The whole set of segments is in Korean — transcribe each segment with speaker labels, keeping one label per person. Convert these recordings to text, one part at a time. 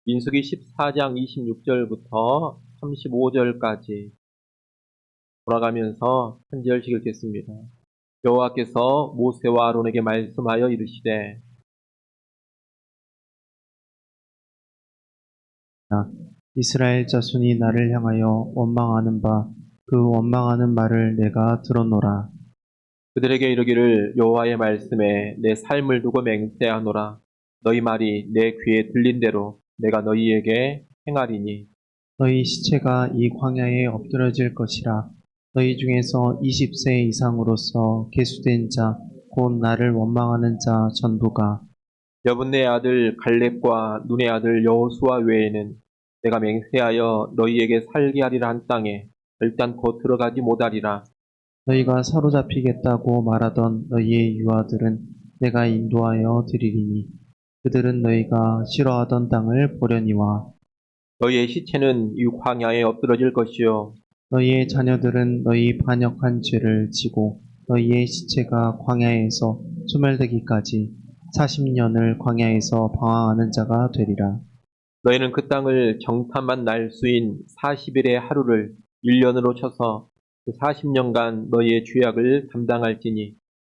Speaker 1: 민수기 14장 26절부터 35절까지 돌아가면서 한 절씩 읽겠습니다. 여호와께서 모세와 아론에게 말씀하여 이르시되
Speaker 2: 이스라엘 자손이 나를 향하여 원망하는 바 그 원망하는 말을 내가 들었노라.
Speaker 1: 그들에게 이르기를 여호와의 말씀에 내 삶을 두고 맹세하노라. 너희 말이 내 귀에 들린 대로 내가 너희에게 행하리니
Speaker 2: 너희 시체가 이 광야에 엎드려질 것이라. 너희 중에서 20세 이상으로서 계수된 자 곧 나를 원망하는 자 전부가
Speaker 1: 여분네 아들 갈렙과 눈의 아들 여호수아 외에는 내가 맹세하여 너희에게 살게 하리라 한 땅에 결단코 들어가지 못하리라.
Speaker 2: 너희가 사로잡히겠다고 말하던 너희의 유아들은 내가 인도하여 드리리니 그들은 너희가 싫어하던 땅을 보려니와
Speaker 1: 너희의 시체는 이 광야에 엎드러질 것이요
Speaker 2: 너희의 자녀들은 너희 반역한 죄를 지고 너희의 시체가 광야에서 소멸되기까지 40년을 광야에서 방황하는 자가 되리라.
Speaker 1: 너희는 그 땅을 정탐한 날수인 40일의 하루를 1년으로 쳐서 그 40년간 너희의 죄악을 담당할지니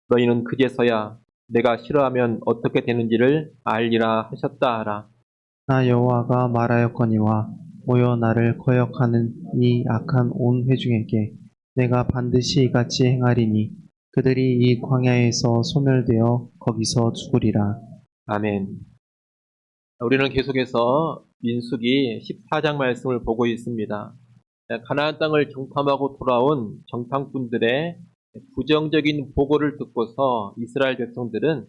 Speaker 1: 너희는 그제서야 내가 싫어하면 어떻게 되는지를 알리라 하셨다 하라.
Speaker 2: 나 여호와가 말하였거니와 모여 나를 거역하는 이 악한 온 회중에게 내가 반드시 이같이 행하리니 그들이 이 광야에서 소멸되어 거기서 죽으리라.
Speaker 1: 아멘. 우리는 계속해서 민수기 14장 말씀을 보고 있습니다. 가나안 땅을 정탐하고 돌아온 정탐꾼들의 부정적인 보고를 듣고서 이스라엘 백성들은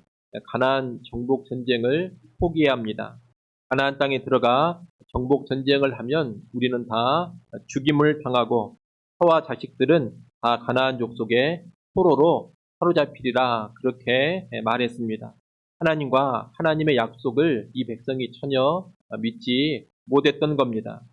Speaker 1: 가나안 정복 전쟁을 포기해야 합니다. 가나안 땅에 들어가 정복 전쟁을 하면 우리는 다 죽임을 당하고 처와 자식들은 다 가나안 족속의 포로로 사로잡히리라 그렇게 말했습니다. 하나님과 하나님의 약속을 이 백성이 전혀 믿지 못했던 겁니다.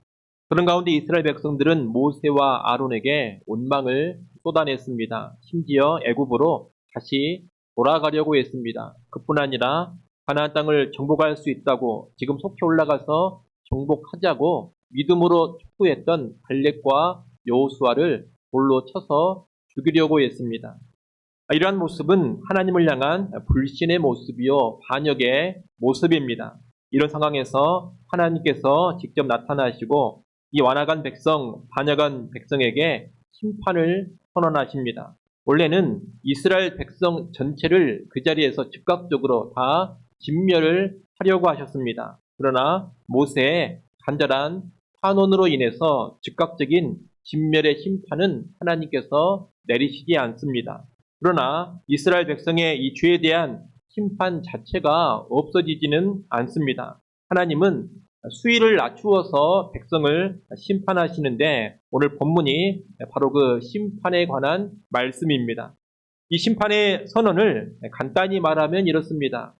Speaker 1: 그런 가운데 이스라엘 백성들은 모세와 아론에게 원망을 쏟아냈습니다. 심지어 애굽으로 다시 돌아가려고 했습니다. 그뿐 아니라 가나안 땅을 정복할 수 있다고 지금 속히 올라가서 정복하자고 믿음으로 촉구했던 갈렙과 여호수아를 돌로 쳐서 죽이려고 했습니다. 이러한 모습은 하나님을 향한 불신의 모습이요 반역의 모습입니다. 이런 상황에서 하나님께서 직접 나타나시고 이 완악한 백성, 반역한 백성에게 심판을 선언하십니다. 원래는 이스라엘 백성 전체를 그 자리에서 즉각적으로 다 진멸을 하려고 하셨습니다. 그러나 모세의 간절한 환원으로 인해서 즉각적인 진멸의 심판은 하나님께서 내리시지 않습니다. 그러나 이스라엘 백성의 이 죄에 대한 심판 자체가 없어지지는 않습니다. 하나님은 수위를 낮추어서 백성을 심판하시는데 오늘 본문이 바로 그 심판에 관한 말씀입니다. 이 심판의 선언을 간단히 말하면 이렇습니다.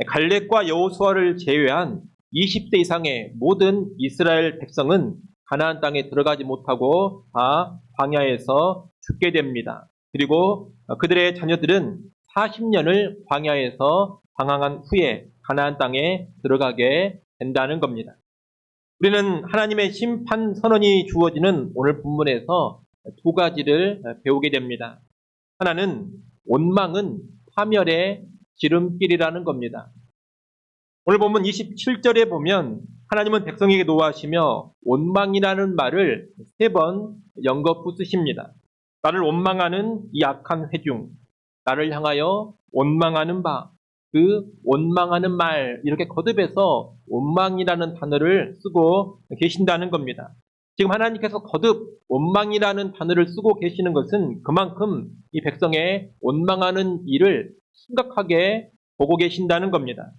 Speaker 1: 갈렙과 여호수아를 제외한 20대 이상의 모든 이스라엘 백성은 가나안 땅에 들어가지 못하고 다 광야에서 죽게 됩니다. 그리고 그들의 자녀들은 40년을 광야에서 방황한 후에 가나안 땅에 들어가게 된다는 겁니다. 우리는 하나님의 심판 선언이 주어지는 오늘 본문에서 두 가지를 배우게 됩니다. 하나는 원망은 파멸의 지름길이라는 겁니다. 오늘 본문 27절에 보면 하나님은 백성에게 노하시며 원망이라는 말을 3번 연거푸 쓰십니다. 나를 원망하는 이 악한 회중, 나를 향하여 원망하는 바, 그 원망하는 말 이렇게 거듭해서 원망이라는 단어를 쓰고 계신다는 겁니다. 지금 하나님께서 거듭 원망이라는 단어를 쓰고 계시는 것은 그만큼 이 백성의 원망하는 일을 심각하게 보고 계신다는 겁니다.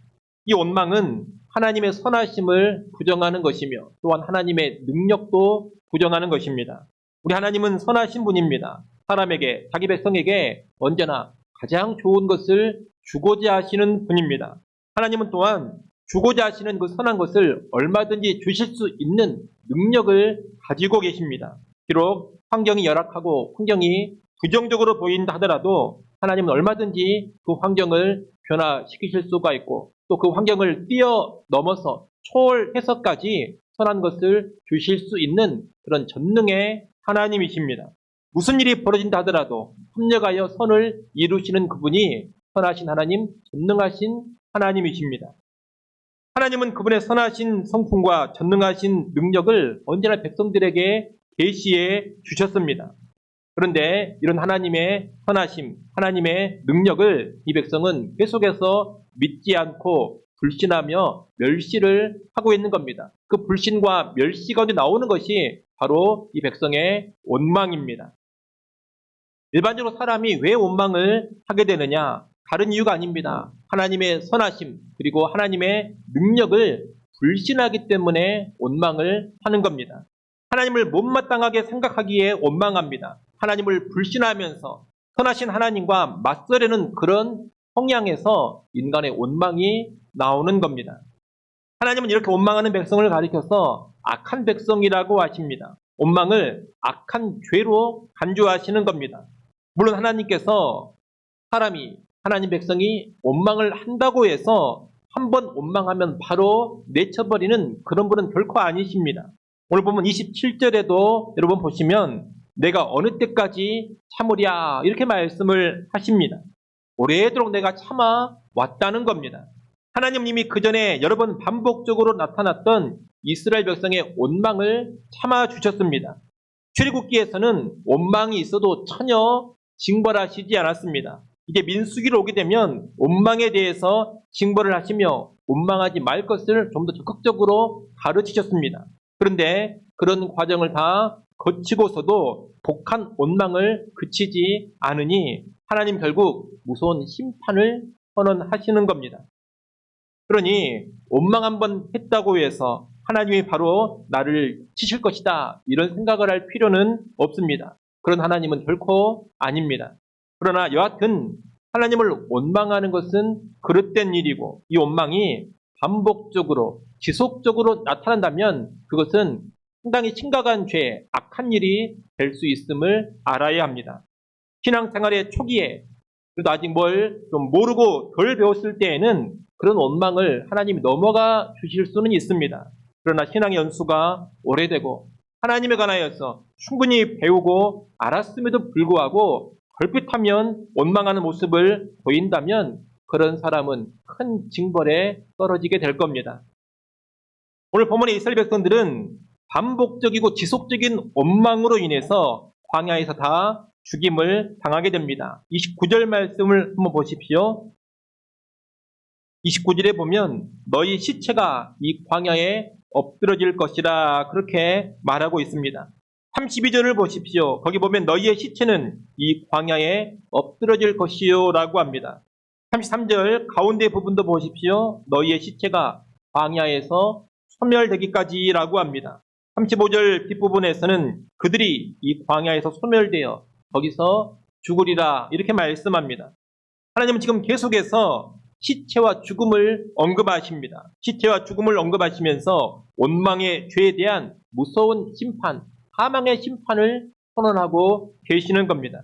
Speaker 1: 이 원망은 하나님의 선하심을 부정하는 것이며 또한 하나님의 능력도 부정하는 것입니다. 우리 하나님은 선하신 분입니다. 사람에게, 자기 백성에게 언제나 가장 좋은 것을 주고자 하시는 분입니다. 하나님은 또한 주고자 하시는 그 선한 것을 얼마든지 주실 수 있는 능력을 가지고 계십니다. 비록 환경이 열악하고 환경이 부정적으로 보인다 하더라도 하나님은 얼마든지 그 환경을 변화시키실 수가 있고 또 그 환경을 뛰어넘어서 초월해서까지 선한 것을 주실 수 있는 그런 전능의 하나님이십니다. 무슨 일이 벌어진다 하더라도 협력하여 선을 이루시는 그분이 선하신 하나님, 전능하신 하나님이십니다. 하나님은 그분의 선하신 성품과 전능하신 능력을 언제나 백성들에게 계시해 주셨습니다. 그런데 이런 하나님의 선하심, 하나님의 능력을 이 백성은 계속해서 믿지 않고 불신하며 멸시를 하고 있는 겁니다. 그 불신과 멸시 가운데 나오는 것이 바로 이 백성의 원망입니다. 일반적으로 사람이 왜 원망을 하게 되느냐? 다른 이유가 아닙니다. 하나님의 선하심 그리고 하나님의 능력을 불신하기 때문에 원망을 하는 겁니다. 하나님을 못마땅하게 생각하기에 원망합니다. 하나님을 불신하면서 선하신 하나님과 맞서려는 그런 성향에서 인간의 원망이 나오는 겁니다. 하나님은 이렇게 원망하는 백성을 가리켜서 악한 백성이라고 하십니다. 원망을 악한 죄로 간주하시는 겁니다. 물론 하나님께서 하나님 백성이 원망을 한다고 해서 한번 원망하면 바로 내쳐버리는 그런 분은 결코 아니십니다. 오늘 보면 27절에도 여러분 보시면 내가 어느 때까지 참으랴 이렇게 말씀을 하십니다. 오래도록 내가 참아 왔다는 겁니다. 하나님은 이미 그 전에 여러 번 반복적으로 나타났던 이스라엘 백성의 원망을 참아 주셨습니다. 출애굽기에서는 원망이 있어도 전혀 징벌하시지 않았습니다. 이제 민수기로 오게 되면 원망에 대해서 징벌을 하시며 원망하지 말 것을 좀 더 적극적으로 가르치셨습니다. 그런데 그런 과정을 다 거치고서도 독한 원망을 그치지 않으니 하나님 결국 무서운 심판을 선언하시는 겁니다. 그러니 원망 한번 했다고 해서 하나님이 바로 나를 치실 것이다 이런 생각을 할 필요는 없습니다. 그런 하나님은 결코 아닙니다. 그러나 여하튼 하나님을 원망하는 것은 그릇된 일이고 이 원망이 반복적으로 지속적으로 나타난다면 그것은 상당히 심각한 죄, 악한 일이 될 수 있음을 알아야 합니다. 신앙생활의 초기에 그래도 아직 뭘 좀 모르고 덜 배웠을 때에는 그런 원망을 하나님이 넘어가 주실 수는 있습니다. 그러나 신앙의 연수가 오래되고 하나님에 관하여서 충분히 배우고 알았음에도 불구하고 걸핏하면 원망하는 모습을 보인다면 그런 사람은 큰 징벌에 떨어지게 될 겁니다. 오늘 본문의 이스라엘 백성들은 반복적이고 지속적인 원망으로 인해서 광야에서 다 죽임을 당하게 됩니다. 29절 말씀을 한번 보십시오. 29절에 보면 너희 시체가 이 광야에 엎드러질 것이라 그렇게 말하고 있습니다. 32절을 보십시오. 거기 보면 너희의 시체는 이 광야에 엎드러질 것이요 라고 합니다. 33절 가운데 부분도 보십시오. 너희의 시체가 광야에서 소멸되기까지 라고 합니다. 35절 뒷부분에서는 그들이 이 광야에서 소멸되어 거기서 죽으리라 이렇게 말씀합니다. 하나님은 지금 계속해서 시체와 죽음을 언급하십니다. 시체와 죽음을 언급하시면서 원망의 죄에 대한 무서운 심판, 사망의 심판을 선언하고 계시는 겁니다.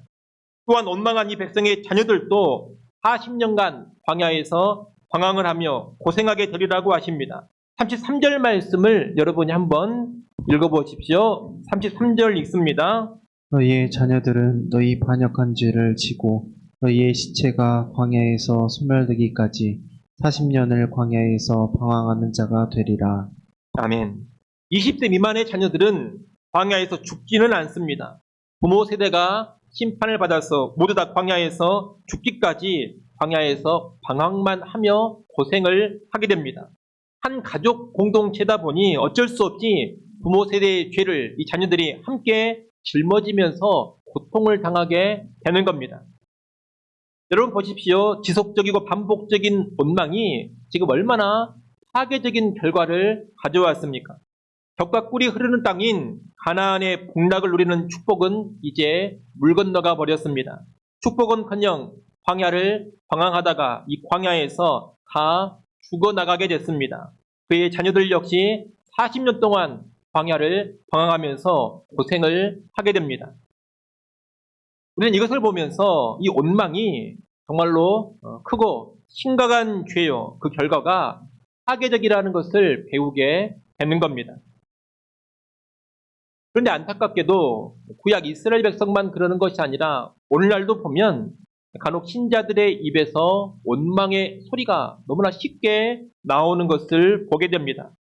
Speaker 1: 또한 원망한 이 백성의 자녀들도 40년간 광야에서 방황을 하며 고생하게 되리라고 하십니다. 33절 말씀을 여러분이 한번 읽어보십시오. 33절 읽습니다.
Speaker 2: 너희의 자녀들은 너희 반역한 죄를 지고 너희의 시체가 광야에서 소멸되기까지 40년을 광야에서 방황하는 자가 되리라.
Speaker 1: 아멘. 20세 미만의 자녀들은 광야에서 죽지는 않습니다. 부모 세대가 심판을 받아서 모두 다 광야에서 죽기까지 광야에서 방황만 하며 고생을 하게 됩니다. 한 가족 공동체다 보니 어쩔 수 없이 부모 세대의 죄를 이 자녀들이 함께 짊어지면서 고통을 당하게 되는 겁니다. 여러분 보십시오. 지속적이고 반복적인 원망이 지금 얼마나 파괴적인 결과를 가져왔습니까? 젖과 꿀이 흐르는 땅인 가나안의 복락을 누리는 축복은 이제 물 건너가 버렸습니다. 축복은커녕 광야를 방황하다가 이 광야에서 다 죽어나가게 됐습니다. 그의 자녀들 역시 40년 동안 광야를 방황하면서 고생을 하게 됩니다. 우리는 이것을 보면서 이 원망이 정말로 크고 심각한 죄요. 그 결과가 파괴적이라는 것을 배우게 되는 겁니다. 그런데 안타깝게도 구약 이스라엘 백성만 그러는 것이 아니라 오늘날도 보면 간혹 신자들의 입에서 원망의 소리가 너무나 쉽게 나오는 것을 보게 됩니다.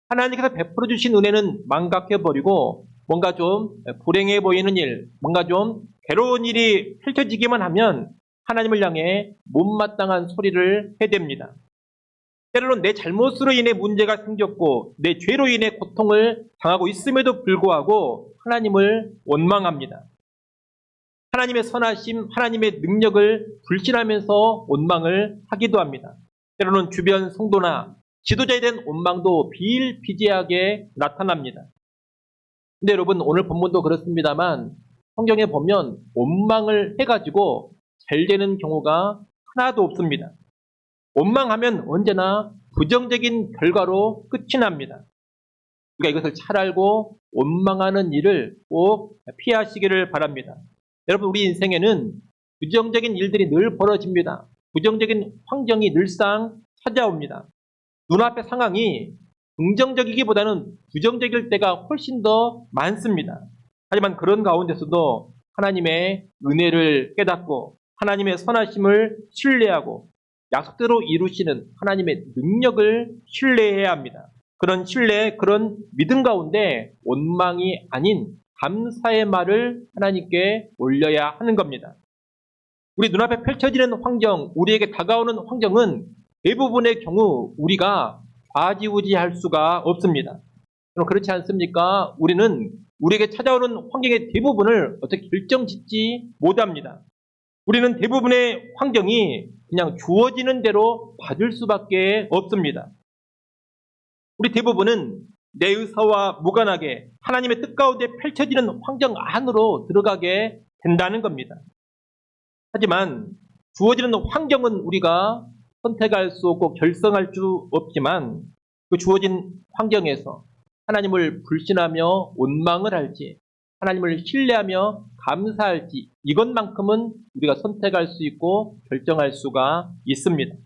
Speaker 1: 하나님께서 베풀어 주신 은혜는 망각해버리고 뭔가 좀 불행해 보이는 일, 뭔가 좀 괴로운 일이 펼쳐지기만 하면 하나님을 향해 못마땅한 소리를 해댑니다. 때로는 내 잘못으로 인해 문제가 생겼고 내 죄로 인해 고통을 당하고 있음에도 불구하고 하나님을 원망합니다. 하나님의 선하심, 하나님의 능력을 불신하면서 원망을 하기도 합니다. 때로는 주변 성도나 지도자에 대한 원망도 비일비재하게 나타납니다. 근데 여러분 오늘 본문도 그렇습니다만 성경에 보면 원망을 해가지고 잘 되는 경우가 하나도 없습니다. 원망하면 언제나 부정적인 결과로 끝이 납니다. 우리가 이것을 잘 알고 원망하는 일을 꼭 피하시기를 바랍니다. 여러분 우리 인생에는 부정적인 일들이 늘 벌어집니다. 부정적인 환경이 늘상 찾아옵니다. 눈앞의 상황이 긍정적이기보다는 부정적일 때가 훨씬 더 많습니다. 하지만 그런 가운데서도 하나님의 은혜를 깨닫고 하나님의 선하심을 신뢰하고 약속대로 이루시는 하나님의 능력을 신뢰해야 합니다. 그런 신뢰, 그런 믿음 가운데 원망이 아닌 감사의 말을 하나님께 올려야 하는 겁니다. 우리 눈앞에 펼쳐지는 환경, 우리에게 다가오는 환경은 대부분의 경우 우리가 좌지우지할 수가 없습니다. 그럼 그렇지 않습니까? 우리는 우리에게 찾아오는 환경의 대부분을 어떻게 결정짓지 못합니다. 우리는 대부분의 환경이 그냥 주어지는 대로 받을 수밖에 없습니다. 우리 대부분은 내 의사와 무관하게 하나님의 뜻 가운데 펼쳐지는 환경 안으로 들어가게 된다는 겁니다. 하지만 주어지는 환경은 우리가 선택할 수 없고 결정할 수 없지만 그 주어진 환경에서 하나님을 불신하며 원망을 할지 하나님을 신뢰하며 감사할지 이것만큼은 우리가 선택할 수 있고 결정할 수가 있습니다.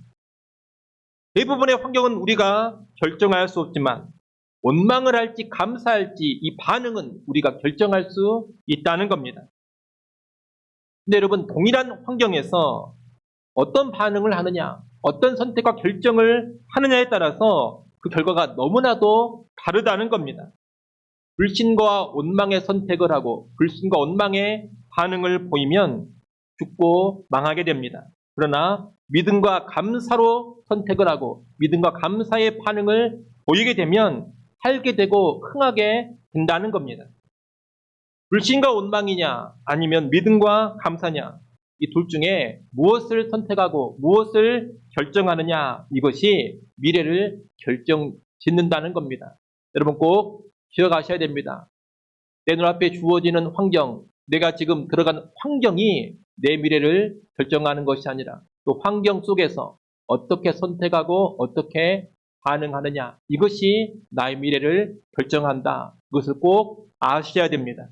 Speaker 1: 대부분의 환경은 우리가 결정할 수 없지만 원망을 할지 감사할지 이 반응은 우리가 결정할 수 있다는 겁니다. 근데 여러분 동일한 환경에서 어떤 반응을 하느냐, 어떤 선택과 결정을 하느냐에 따라서 그 결과가 너무나도 다르다는 겁니다. 불신과 원망의 선택을 하고 불신과 원망의 반응을 보이면 죽고 망하게 됩니다. 그러나 믿음과 감사로 선택을 하고 믿음과 감사의 반응을 보이게 되면 살게 되고 흥하게 된다는 겁니다. 불신과 원망이냐 아니면 믿음과 감사냐 이 둘 중에 무엇을 선택하고 무엇을 결정하느냐 이것이 미래를 결정짓는다는 겁니다. 여러분 꼭 기억하셔야 됩니다. 내 눈앞에 주어지는 환경, 내가 지금 들어간 환경이 내 미래를 결정하는 것이 아니라 또 환경 속에서 어떻게 선택하고 어떻게 반응하느냐 이것이 나의 미래를 결정한다. 그것을 꼭 아셔야 됩니다.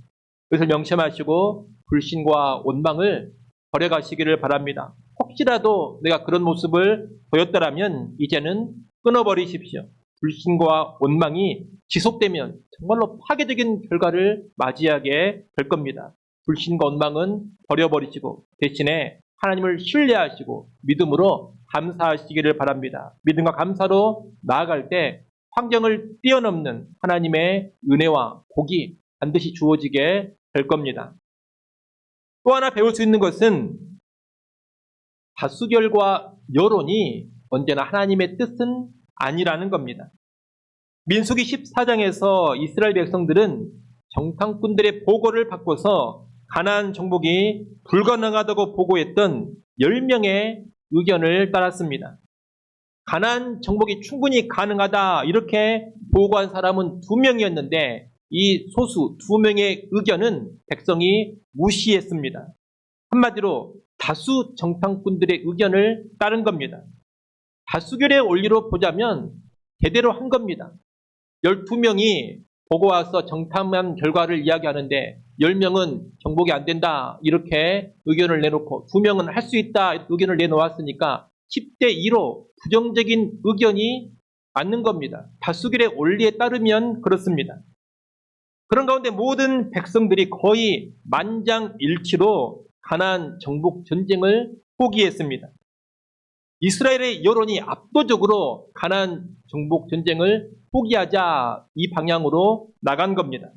Speaker 1: 그것을 명심하시고 불신과 원망을 버려가시기를 바랍니다. 혹시라도 내가 그런 모습을 보였더라면 이제는 끊어버리십시오. 불신과 원망이 지속되면 정말로 파괴적인 결과를 맞이하게 될 겁니다. 불신과 원망은 버려버리시고 대신에 하나님을 신뢰하시고 믿음으로 감사하시기를 바랍니다. 믿음과 감사로 나아갈 때 환경을 뛰어넘는 하나님의 은혜와 복이 반드시 주어지게 될 겁니다. 또 하나 배울 수 있는 것은 다수결과 여론이 언제나 하나님의 뜻은 아니라는 겁니다. 민수기 14장에서 이스라엘 백성들은 정탐꾼들의 보고를 받고서 가나안 정복이 불가능하다고 보고했던 10명의 의견을 따랐습니다. 가나안 정복이 충분히 가능하다 이렇게 보고한 사람은 2명이었는데 이 소수 2명의 의견은 백성이 무시했습니다. 한마디로 다수 정탐꾼들의 의견을 따른 겁니다. 다수결의 원리로 보자면 제대로 한 겁니다. 12명이 보고 와서 정탐한 결과를 이야기하는데 10명은 정복이 안 된다 이렇게 의견을 내놓고 2명은 할 수 있다 의견을 내놓았으니까 10대 2로 부정적인 의견이 맞는 겁니다. 다수결의 원리에 따르면 그렇습니다. 그런 가운데 모든 백성들이 거의 만장일치로 가나안 정복 전쟁을 포기했습니다. 이스라엘의 여론이 압도적으로 가나안 정복 전쟁을 포기하자 이 방향으로 나간 겁니다.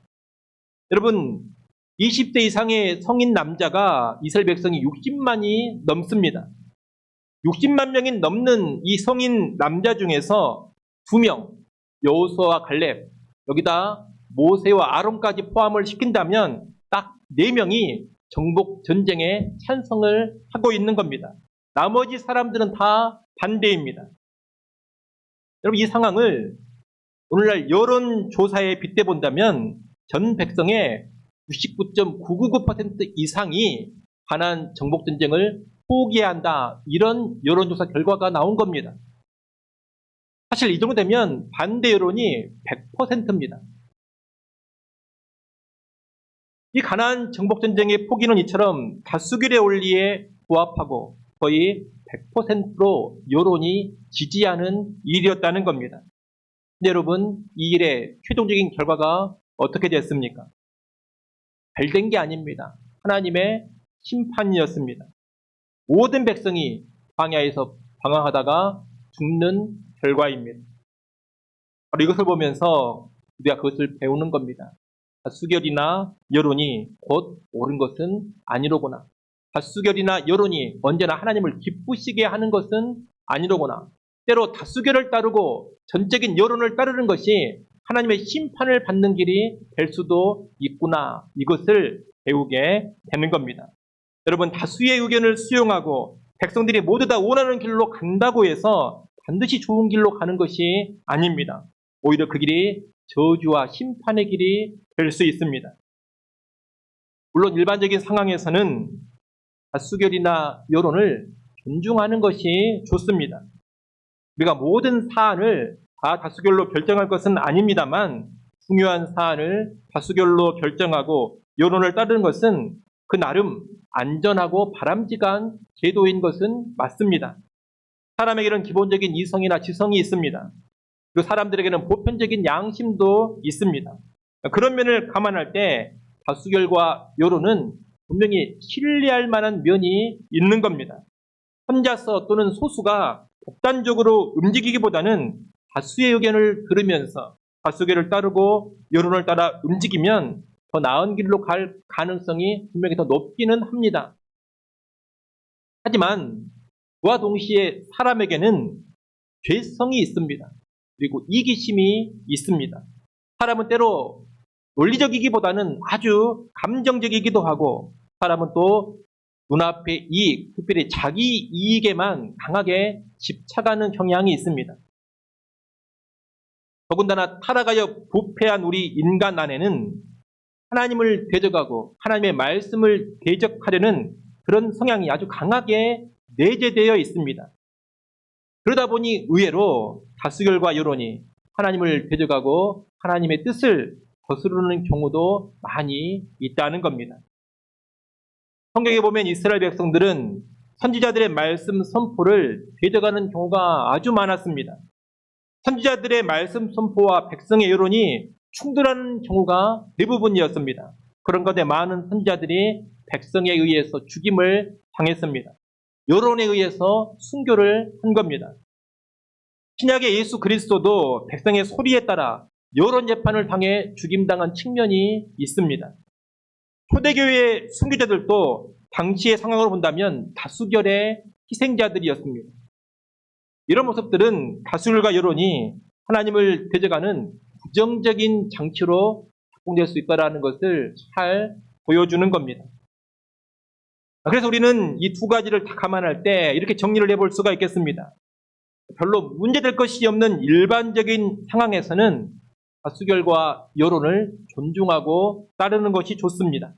Speaker 1: 여러분, 20대 이상의 성인 남자가 이스라엘 백성이 60만이 넘습니다. 60만 명이 넘는 이 성인 남자 중에서 2명, 여호수아와 갈렙, 여기다 모세와 아론까지 포함을 시킨다면 딱 4명이 정복 전쟁에 찬성을 하고 있는 겁니다. 나머지 사람들은 다 반대입니다. 여러분, 이 상황을 오늘날 여론조사에 빗대 본다면 전 백성의 99.999% 이상이 가나안 정복 전쟁을 포기해야 한다. 이런 여론조사 결과가 나온 겁니다. 사실 이 정도 되면 반대 여론이 100%입니다. 이 가나안 정복 전쟁의 포기는 이처럼 다수결의 원리에 부합하고 거의 100%로 여론이 지지하는 일이었다는 겁니다. 근데 여러분, 이 일의 최종적인 결과가 어떻게 됐습니까? 잘 된 게 아닙니다. 하나님의 심판이었습니다. 모든 백성이 광야에서 방황하다가 죽는 결과입니다. 바로 이것을 보면서 우리가 그것을 배우는 겁니다. 다수결이나 여론이 곧 옳은 것은 아니로구나. 다수결이나 여론이 언제나 하나님을 기쁘시게 하는 것은 아니로구나. 때로 다수결을 따르고 전적인 여론을 따르는 것이 하나님의 심판을 받는 길이 될 수도 있구나. 이것을 배우게 되는 겁니다. 여러분, 다수의 의견을 수용하고 백성들이 모두 다 원하는 길로 간다고 해서 반드시 좋은 길로 가는 것이 아닙니다. 오히려 그 길이 저주와 심판의 길이 될 수 있습니다. 물론 일반적인 상황에서는 다수결이나 여론을 존중하는 것이 좋습니다. 우리가 모든 사안을 다 다수결로 결정할 것은 아닙니다만 중요한 사안을 다수결로 결정하고 여론을 따르는 것은 그 나름 안전하고 바람직한 제도인 것은 맞습니다. 사람에게는 기본적인 이성이나 지성이 있습니다. 그리고 사람들에게는 보편적인 양심도 있습니다. 그런 면을 감안할 때 다수결과 여론은 분명히 신뢰할 만한 면이 있는 겁니다. 혼자서 또는 소수가 독단적으로 움직이기보다는 다수의 의견을 들으면서 다수결을 따르고 여론을 따라 움직이면 더 나은 길로 갈 가능성이 분명히 더 높기는 합니다. 하지만 그와 동시에 사람에게는 죄성이 있습니다. 그리고 이기심이 있습니다. 사람은 때로 논리적이기보다는 아주 감정적이기도 하고 사람은 또 눈앞의 이익, 특별히 자기 이익에만 강하게 집착하는 경향이 있습니다. 더군다나 타락하여 부패한 우리 인간 안에는 하나님을 대적하고 하나님의 말씀을 대적하려는 그런 성향이 아주 강하게 내재되어 있습니다. 그러다 보니 의외로 다수결과 여론이 하나님을 대적하고 하나님의 뜻을 거스르는 경우도 많이 있다는 겁니다. 성경에 보면 이스라엘 백성들은 선지자들의 말씀 선포를 대적하는 경우가 아주 많았습니다. 선지자들의 말씀 선포와 백성의 여론이 충돌하는 경우가 대부분이었습니다. 그런 가운데 많은 선지자들이 백성에 의해서 죽임을 당했습니다. 여론에 의해서 순교를 한 겁니다. 신약의 예수 그리스도도 백성의 소리에 따라 여론 재판을 당해 죽임당한 측면이 있습니다. 초대교회의 순교자들도 당시의 상황으로 본다면 다수결의 희생자들이었습니다. 이런 모습들은 다수결과 여론이 하나님을 대적하는 부정적인 장치로 작동될 수 있다는 것을 잘 보여주는 겁니다. 그래서 우리는 이 두 가지를 다 감안할 때 이렇게 정리를 해볼 수가 있겠습니다. 별로 문제될 것이 없는 일반적인 상황에서는 다수결과 여론을 존중하고 따르는 것이 좋습니다.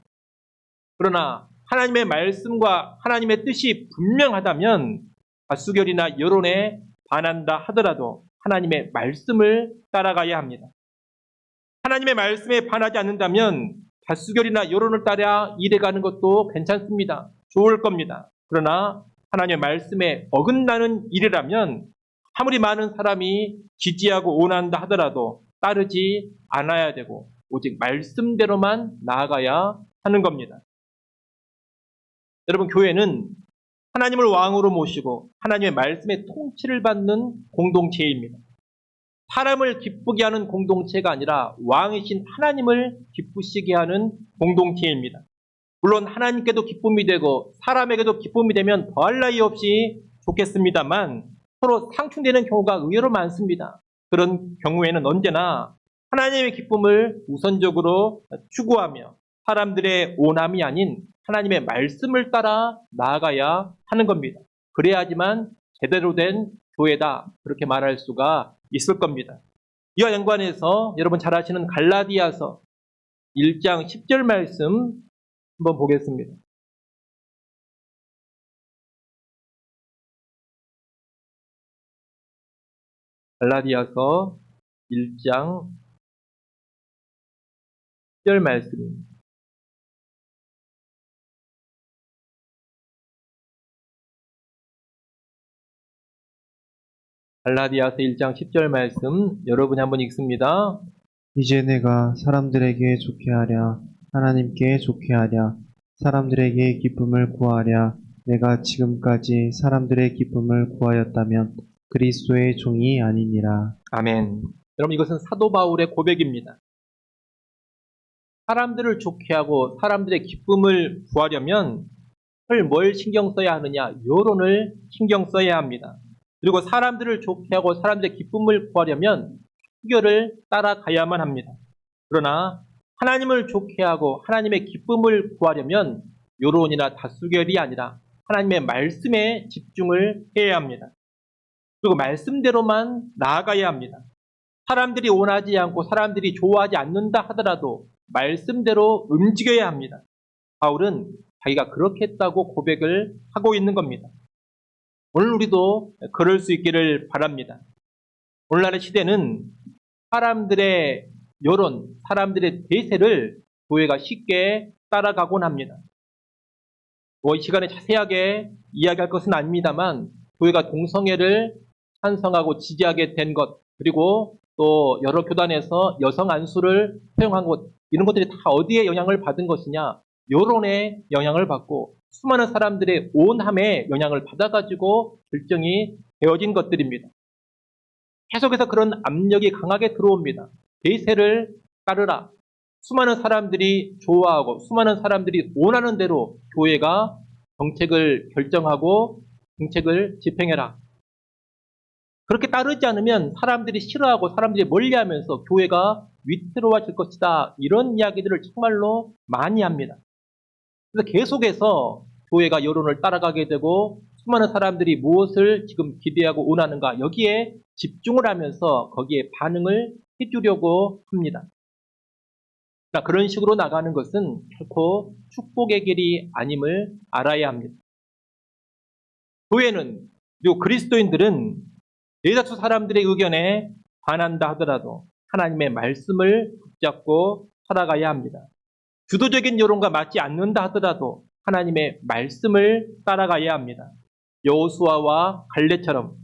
Speaker 1: 그러나 하나님의 말씀과 하나님의 뜻이 분명하다면 다수결이나 여론에 반한다 하더라도 하나님의 말씀을 따라가야 합니다. 하나님의 말씀에 반하지 않는다면 다수결이나 여론을 따라 일해가는 것도 괜찮습니다. 좋을 겁니다. 그러나 하나님의 말씀에 어긋나는 일이라면 아무리 많은 사람이 지지하고 원한다 하더라도 따르지 않아야 되고 오직 말씀대로만 나아가야 하는 겁니다. 여러분, 교회는 하나님을 왕으로 모시고 하나님의 말씀의 통치를 받는 공동체입니다. 사람을 기쁘게 하는 공동체가 아니라 왕이신 하나님을 기쁘시게 하는 공동체입니다. 물론 하나님께도 기쁨이 되고 사람에게도 기쁨이 되면 더할 나위 없이 좋겠습니다만 서로 상충되는 경우가 의외로 많습니다. 그런 경우에는 언제나 하나님의 기쁨을 우선적으로 추구하며 사람들의 원함이 아닌 하나님의 말씀을 따라 나아가야 하는 겁니다. 그래야지만 제대로 된 교회다, 그렇게 말할 수가 있을 겁니다. 이와 연관해서 여러분 잘 아시는 갈라디아서 1장 10절 말씀 한번 보겠습니다. 갈라디아서 1장 10절 말씀입니다. 갈라디아서 1장 10절 말씀 여러분이 한번 읽습니다.
Speaker 2: 이제 내가 사람들에게 좋게 하랴, 하나님께 좋게 하랴, 사람들에게 기쁨을 구하랴. 내가 지금까지 사람들의 기쁨을 구하였다면 그리스도의 종이 아니니라.
Speaker 1: 아멘. 여러분, 이것은 사도 바울의 고백입니다. 사람들을 좋게 하고 사람들의 기쁨을 구하려면 뭘 신경 써야 하느냐? 여론을 신경 써야 합니다. 그리고 사람들을 좋게 하고 사람들의 기쁨을 구하려면 수결을 따라가야만 합니다. 그러나 하나님을 좋게 하고 하나님의 기쁨을 구하려면 여론이나 다수결이 아니라 하나님의 말씀에 집중을 해야 합니다. 그리고 말씀대로만 나아가야 합니다. 사람들이 원하지 않고 사람들이 좋아하지 않는다 하더라도 말씀대로 움직여야 합니다. 바울은 자기가 그렇게 했다고 고백을 하고 있는 겁니다. 오늘 우리도 그럴 수 있기를 바랍니다. 오늘날의 시대는 사람들의 여론, 사람들의 대세를 교회가 쉽게 따라가곤 합니다. 이 시간에 자세하게 이야기할 것은 아닙니다만 교회가 동성애를 찬성하고 지지하게 된 것, 그리고 또 여러 교단에서 여성 안수를 허용한 것, 이런 것들이 다 어디에 영향을 받은 것이냐? 여론에 영향을 받고 수많은 사람들의 온함에 영향을 받아가지고 결정이 되어진 것들입니다. 계속해서 그런 압력이 강하게 들어옵니다. 대세를 따르라. 수많은 사람들이 좋아하고 수많은 사람들이 원하는 대로 교회가 정책을 결정하고 정책을 집행해라. 그렇게 따르지 않으면 사람들이 싫어하고 사람들이 멀리하면서 교회가 위태로워질 것이다. 이런 이야기들을 정말로 많이 합니다. 그래서 계속해서 교회가 여론을 따라가게 되고 수많은 사람들이 무엇을 지금 기대하고 원하는가 여기에 집중을 하면서 거기에 반응을 해주려고 합니다. 그런 식으로 나가는 것은 결코 축복의 길이 아님을 알아야 합니다. 교회는, 그리고 그리스도인들은 대다수 사람들의 의견에 반한다 하더라도 하나님의 말씀을 붙잡고 살아가야 합니다. 주도적인 여론과 맞지 않는다 하더라도 하나님의 말씀을 따라가야 합니다. 여호수아와 갈렙처럼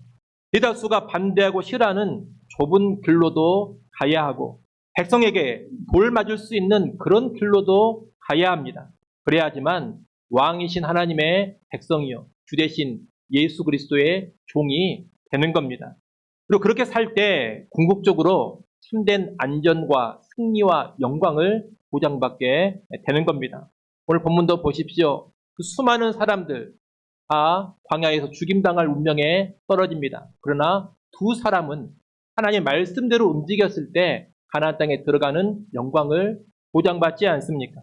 Speaker 1: 대다수가 반대하고 싫어하는 좁은 길로도 가야 하고 백성에게 돌 맞을 수 있는 그런 길로도 가야 합니다. 그래야지만 왕이신 하나님의 백성이요 주 대신 예수 그리스도의 종이 되는 겁니다. 그리고 그렇게 살 때 궁극적으로 참된 안전과 승리와 영광을 보장받게 되는 겁니다. 오늘 본문도 보십시오. 그 수많은 사람들 다 광야에서 죽임당할 운명에 떨어집니다. 그러나 두 사람은 하나님의 말씀대로 움직였을 때 가나안 땅에 들어가는 영광을 보장받지 않습니까?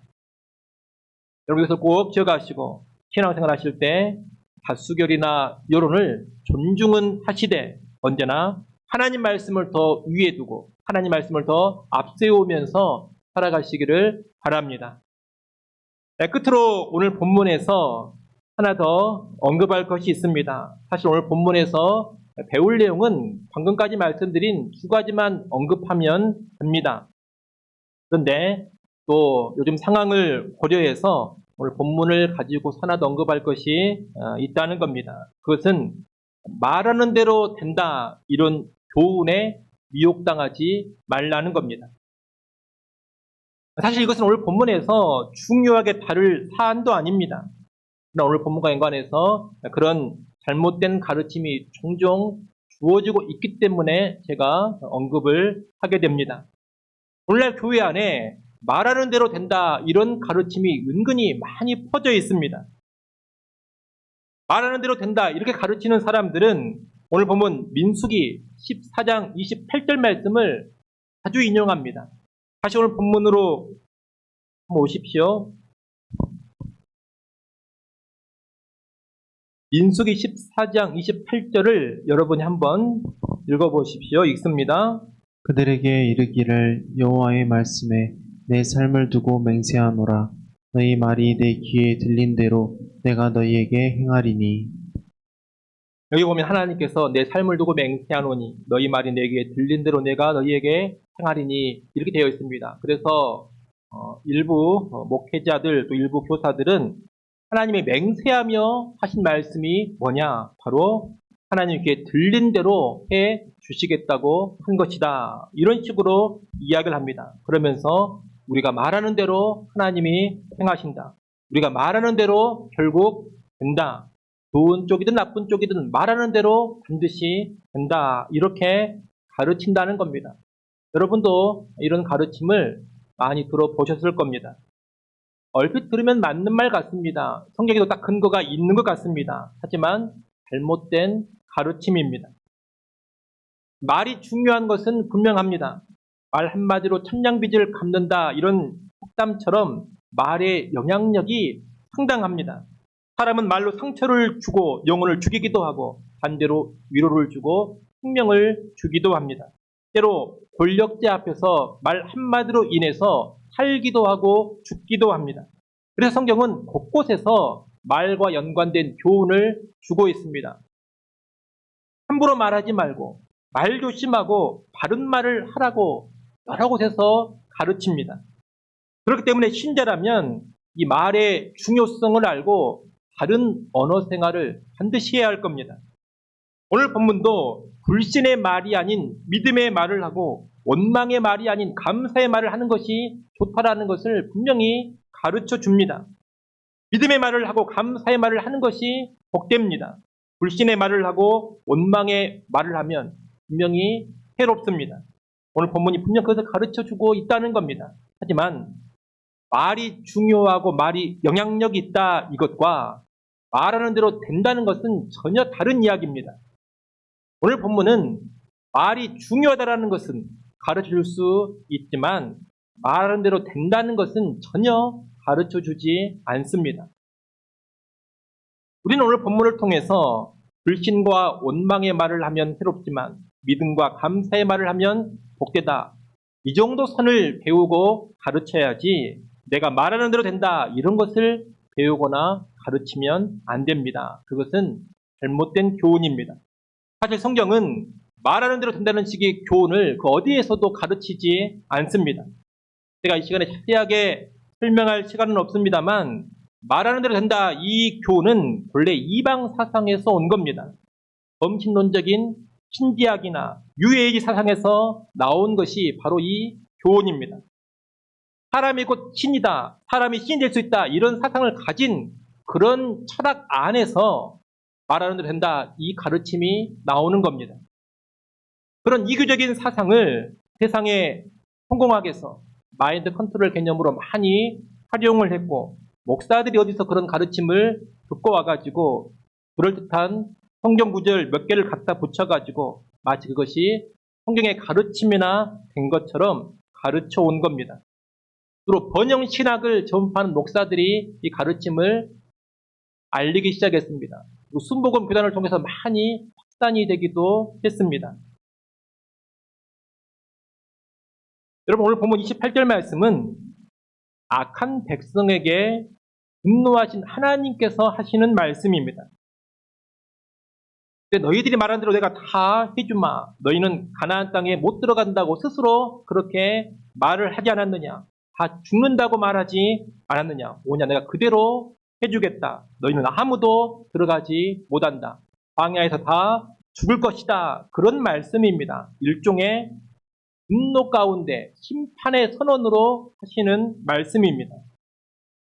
Speaker 1: 여러분 이것을 꼭 기억하시고 신앙생활 하실 때 다수결이나 여론을 존중은 하시되 언제나 하나님 말씀을 더 위에 두고 하나님 말씀을 더 앞세우면서 살아가시기를 바랍니다. 끝으로 오늘 본문에서 하나 더 언급할 것이 있습니다. 사실 오늘 본문에서 배울 내용은 방금까지 말씀드린 두 가지만 언급하면 됩니다. 그런데 또 요즘 상황을 고려해서 오늘 본문을 가지고 하나 더 언급할 것이 있다는 겁니다. 그것은 말하는 대로 된다. 이런 교훈에 미혹당하지 말라는 겁니다. 사실 이것은 오늘 본문에서 중요하게 다룰 사안도 아닙니다. 그러나 오늘 본문과 연관해서 그런 잘못된 가르침이 종종 주어지고 있기 때문에 제가 언급을 하게 됩니다. 오늘날 교회 안에 말하는 대로 된다 이런 가르침이 은근히 많이 퍼져 있습니다. 말하는 대로 된다 이렇게 가르치는 사람들은 오늘 보면 민수기 14장 28절 말씀을 자주 인용합니다. 다시 오늘 본문으로 한번 오십시오. 민수기 14장 28절을 여러분이 한번 읽어보십시오. 읽습니다.
Speaker 2: 그들에게 이르기를 여호와의 말씀에 내 삶을 두고 맹세하노라. 너희 말이 내 귀에 들린 대로 내가 너희에게 행하리니.
Speaker 1: 여기 보면 하나님께서 내 삶을 두고 맹세하노니 너희 말이 내게 들린 대로 내가 너희에게 행하리니 이렇게 되어 있습니다. 그래서 일부 목회자들 또 일부 교사들은 하나님이 맹세하며 하신 말씀이 뭐냐? 바로 하나님께 들린 대로 해 주시겠다고 한 것이다. 이런 식으로 이야기를 합니다. 그러면서 우리가 말하는 대로 하나님이 행하신다. 우리가 말하는 대로 결국 된다. 좋은 쪽이든 나쁜 쪽이든 말하는 대로 반드시 된다. 이렇게 가르친다는 겁니다. 여러분도 이런 가르침을 많이 들어보셨을 겁니다. 얼핏 들으면 맞는 말 같습니다. 성경에도 딱 근거가 있는 것 같습니다. 하지만 잘못된 가르침입니다. 말이 중요한 것은 분명합니다. 말 한마디로 천냥빚을 갚는다 이런 속담처럼 말의 영향력이 상당합니다. 사람은 말로 상처를 주고 영혼을 죽이기도 하고 반대로 위로를 주고 생명을 주기도 합니다. 때로 권력자 앞에서 말 한마디로 인해서 살기도 하고 죽기도 합니다. 그래서 성경은 곳곳에서 말과 연관된 교훈을 주고 있습니다. 함부로 말하지 말고 말 조심하고 바른 말을 하라고 여러 곳에서 가르칩니다. 그렇기 때문에 신자라면 이 말의 중요성을 알고 바른 언어 생활을 반드시 해야 할 겁니다. 오늘 본문도 불신의 말이 아닌 믿음의 말을 하고 원망의 말이 아닌 감사의 말을 하는 것이 좋다라는 것을 분명히 가르쳐 줍니다. 믿음의 말을 하고 감사의 말을 하는 것이 복됩니다. 불신의 말을 하고 원망의 말을 하면 분명히 해롭습니다. 오늘 본문이 분명 그것을 가르쳐 주고 있다는 겁니다. 하지만 말이 중요하고 말이 영향력이 있다 이것과 말하는 대로 된다는 것은 전혀 다른 이야기입니다. 오늘 본문은 말이 중요하다는 것은 가르쳐 줄 수 있지만 말하는 대로 된다는 것은 전혀 가르쳐 주지 않습니다. 우리는 오늘 본문을 통해서 불신과 원망의 말을 하면 해롭지만 믿음과 감사의 말을 하면 복되다. 이 정도 선을 배우고 가르쳐야지 내가 말하는 대로 된다 이런 것을 배우거나 가르치면 안 됩니다. 그것은 잘못된 교훈입니다. 사실 성경은 말하는 대로 된다는 식의 교훈을 그 어디에서도 가르치지 않습니다. 제가 이 시간에 자세하게 설명할 시간은 없습니다만 말하는 대로 된다 이 교훈은 본래 이방 사상에서 온 겁니다. 범신론적인 신지학이나 유해의 사상에서 나온 것이 바로 이 교훈입니다. 사람이 곧 신이다, 사람이 신이 될 수 있다 이런 사상을 가진 그런 철학 안에서 말하는 대로 된다 이 가르침이 나오는 겁니다. 그런 이교적인 사상을 세상에 성공하게 해서 마인드 컨트롤 개념으로 많이 활용을 했고 목사들이 어디서 그런 가르침을 듣고 와가지고 그럴듯한 성경 구절 몇 개를 갖다 붙여가지고 마치 그것이 성경의 가르침이나 된 것처럼 가르쳐 온 겁니다. 주로 번영 신학을 전파하는 목사들이 이 가르침을 알리기 시작했습니다. 그리고 순복음 교단을 통해서 많이 확산이 되기도 했습니다. 여러분 오늘 본문 28절 말씀은 악한 백성에게 분노하신 하나님께서 하시는 말씀입니다. 너희들이 말한 대로 내가 다 해주마. 너희는 가나안 땅에 못 들어간다고 스스로 그렇게 말을 하지 않았느냐. 다 죽는다고 말하지 않았느냐. 오냐 내가 그대로 해주겠다. 너희는 아무도 들어가지 못한다. 광야에서 다 죽을 것이다. 그런 말씀입니다. 일종의 분노 가운데 심판의 선언으로 하시는 말씀입니다.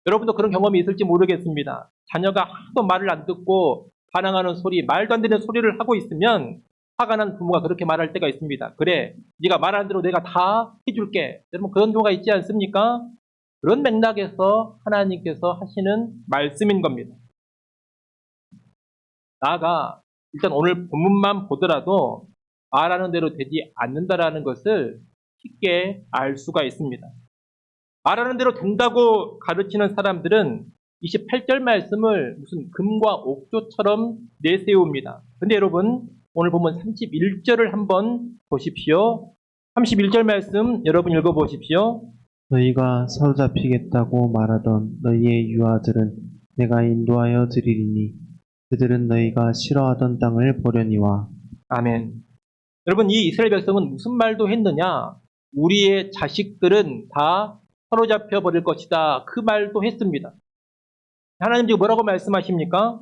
Speaker 1: 여러분도 그런 경험이 있을지 모르겠습니다. 자녀가 하도 말을 안 듣고 반항하는 소리, 말도 안 되는 소리를 하고 있으면 화가 난 부모가 그렇게 말할 때가 있습니다. 그래, 네가 말 안 들어 내가 다 해줄게. 여러분 그런 경우가 있지 않습니까? 그런 맥락에서 하나님께서 하시는 말씀인 겁니다. 나아가 일단 오늘 본문만 보더라도 말하는 대로 되지 않는다라는 것을 쉽게 알 수가 있습니다. 말하는 대로 된다고 가르치는 사람들은 28절 말씀을 무슨 금과 옥조처럼 내세웁니다. 근데 여러분 오늘 보면 31절을 한번 보십시오. 31절 말씀 여러분 읽어보십시오.
Speaker 2: 너희가 사로잡히겠다고 말하던 너희의 유아들은 내가 인도하여 드리리니 그들은 너희가 싫어하던 땅을 보려니와.
Speaker 1: 아멘. 여러분 이 이스라엘 백성은 무슨 말도 했느냐? 우리의 자식들은 다 사로잡혀 버릴 것이다. 그 말도 했습니다. 하나님 지금 뭐라고 말씀하십니까?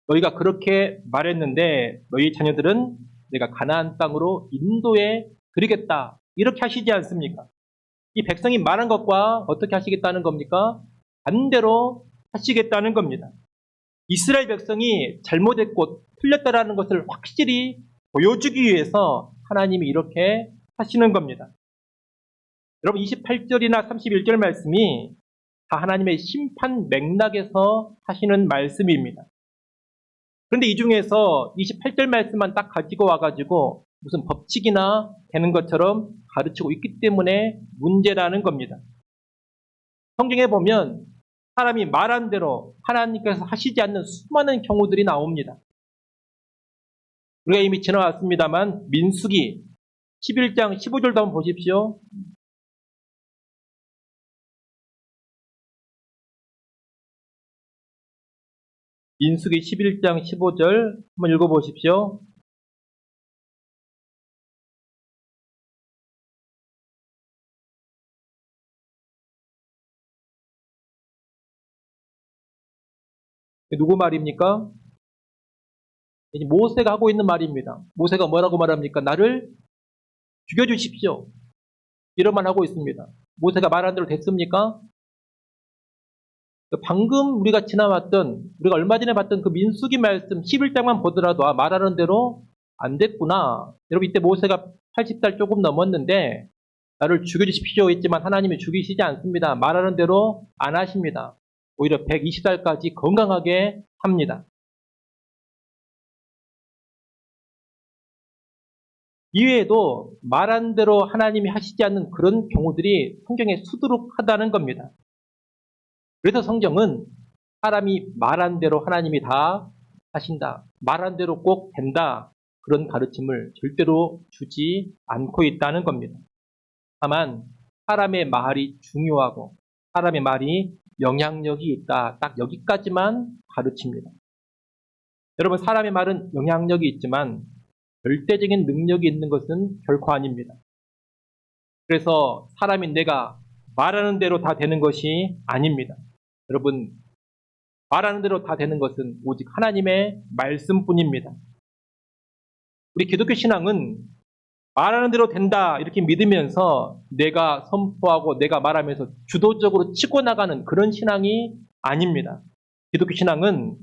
Speaker 1: 너희가 그렇게 말했는데 너희 자녀들은 내가 가나안 땅으로 인도해 드리겠다. 이렇게 하시지 않습니까? 이 백성이 말한 것과 어떻게 하시겠다는 겁니까? 반대로 하시겠다는 겁니다. 이스라엘 백성이 잘못했고 틀렸다라는 것을 확실히 보여주기 위해서 하나님이 이렇게 하시는 겁니다. 여러분 28절이나 31절 말씀이 다 하나님의 심판 맥락에서 하시는 말씀입니다. 그런데 이 중에서 28절 말씀만 딱 가지고 와가지고 무슨 법칙이나 되는 것처럼 가르치고 있기 때문에 문제라는 겁니다. 성경에 보면 사람이 말한 대로 하나님께서 하시지 않는 수많은 경우들이 나옵니다. 우리가 이미 지나왔습니다만 민수기 11장 15절도 한번 보십시오. 민수기 11장 15절 한번 읽어보십시오. 누구 말입니까? 모세가 하고 있는 말입니다. 모세가 뭐라고 말합니까? 나를 죽여주십시오. 이런 말 하고 있습니다. 모세가 말한 대로 됐습니까? 방금 우리가 우리가 얼마 전에 봤던 그 민수기 말씀 11장만 보더라도 말하는 대로 안 됐구나. 여러분 이때 모세가 80살 조금 넘었는데 나를 죽여주십시오 했지만 하나님이 죽이시지 않습니다. 말하는 대로 안 하십니다. 오히려 120살까지 건강하게 합니다. 이외에도 말한 대로 하나님이 하시지 않는 그런 경우들이 성경에 수두룩하다는 겁니다. 그래서 성경은 사람이 말한 대로 하나님이 다 하신다. 말한 대로 꼭 된다. 그런 가르침을 절대로 주지 않고 있다는 겁니다. 다만 사람의 말이 중요하고 사람의 말이 영향력이 있다. 딱 여기까지만 가르칩니다. 여러분 사람의 말은 영향력이 있지만 절대적인 능력이 있는 것은 결코 아닙니다. 그래서 사람이 내가 말하는 대로 다 되는 것이 아닙니다. 여러분 말하는 대로 다 되는 것은 오직 하나님의 말씀뿐입니다. 우리 기독교 신앙은 말하는 대로 된다 이렇게 믿으면서 내가 선포하고 내가 말하면서 주도적으로 치고 나가는 그런 신앙이 아닙니다. 기독교 신앙은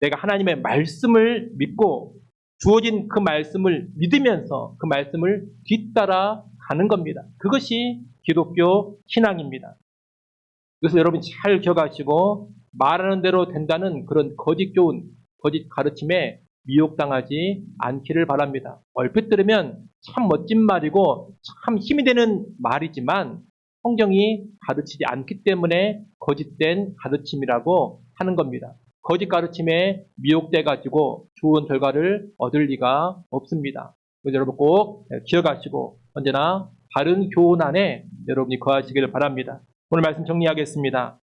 Speaker 1: 내가 하나님의 말씀을 믿고 주어진 그 말씀을 믿으면서 그 말씀을 뒤따라 가는 겁니다. 그것이 기독교 신앙입니다. 그래서 여러분 잘 기억하시고 말하는 대로 된다는 그런 거짓 교훈, 거짓 가르침에 미혹당하지 않기를 바랍니다. 얼핏 들으면 참 멋진 말이고 참 힘이 되는 말이지만 성경이 가르치지 않기 때문에 거짓된 가르침이라고 하는 겁니다. 거짓 가르침에 미혹돼가지고 좋은 결과를 얻을 리가 없습니다. 그래서 여러분 꼭 기억하시고 언제나 바른 교훈 안에 여러분이 거하시기를 바랍니다. 오늘 말씀 정리하겠습니다.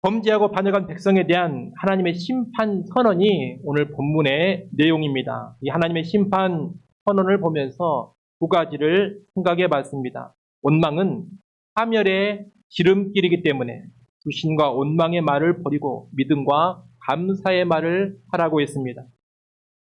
Speaker 1: 범죄하고 반역한 백성에 대한 하나님의 심판 선언이 오늘 본문의 내용입니다. 이 하나님의 심판 선언을 보면서 두 가지를 생각해 봤습니다. 원망은 파멸의 지름길이기 때문에 불신과 원망의 말을 버리고 믿음과 감사의 말을 하라고 했습니다.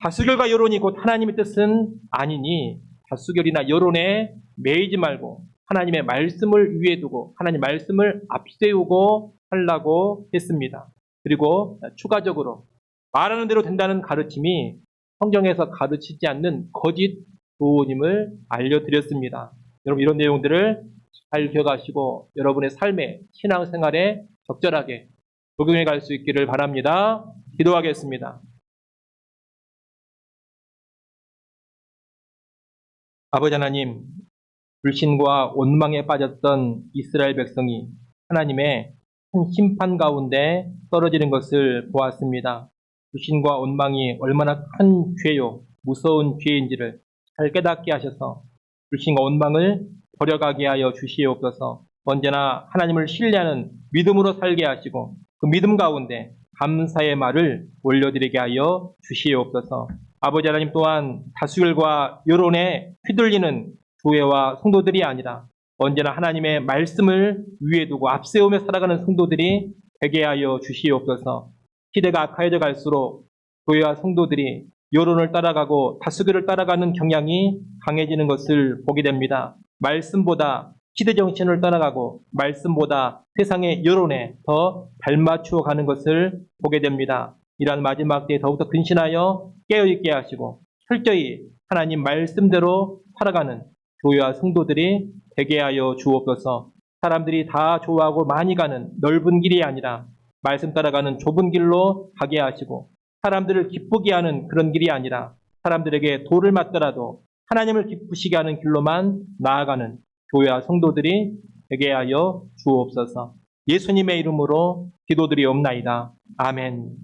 Speaker 1: 다수결과 여론이 곧 하나님의 뜻은 아니니 다수결이나 여론에 매이지 말고 하나님의 말씀을 위에 두고 하나님 말씀을 앞세우고 하려고 했습니다. 그리고 추가적으로 말하는 대로 된다는 가르침이 성경에서 가르치지 않는 거짓 교훈임을 알려드렸습니다. 여러분 이런 내용들을 잘 기억하시고 여러분의 삶에 신앙생활에 적절하게 적용해 갈 수 있기를 바랍니다. 기도하겠습니다. 아버지 하나님, 불신과 원망에 빠졌던 이스라엘 백성이 하나님의 큰 심판 가운데 떨어지는 것을 보았습니다. 불신과 원망이 얼마나 큰 죄요, 무서운 죄인지를 잘 깨닫게 하셔서 불신과 원망을 버려가게 하여 주시옵소서. 언제나 하나님을 신뢰하는 믿음으로 살게 하시고 그 믿음 가운데 감사의 말을 올려드리게 하여 주시옵소서. 아버지 하나님 또한 다수결과 여론에 휘둘리는 교회와 성도들이 아니라 언제나 하나님의 말씀을 위에 두고 앞세우며 살아가는 성도들이 되게 하여 주시옵소서. 시대가 악화해져 갈수록 교회와 성도들이 여론을 따라가고 다수결을 따라가는 경향이 강해지는 것을 보게 됩니다. 말씀보다 시대 정신을 따라가고 말씀보다 세상의 여론에 더 발맞추어 가는 것을 보게 됩니다. 이러한 마지막 때에 더욱더 근신하여 깨어있게 하시고 철저히 하나님 말씀대로 살아가는 교회와 성도들이 되게 하여 주옵소서. 사람들이 다 좋아하고 많이 가는 넓은 길이 아니라 말씀 따라가는 좁은 길로 가게 하시고 사람들을 기쁘게 하는 그런 길이 아니라 사람들에게 돌을 맞더라도 하나님을 기쁘시게 하는 길로만 나아가는 교회와 성도들이 되게 하여 주옵소서. 예수님의 이름으로 기도드리옵나이다. 아멘.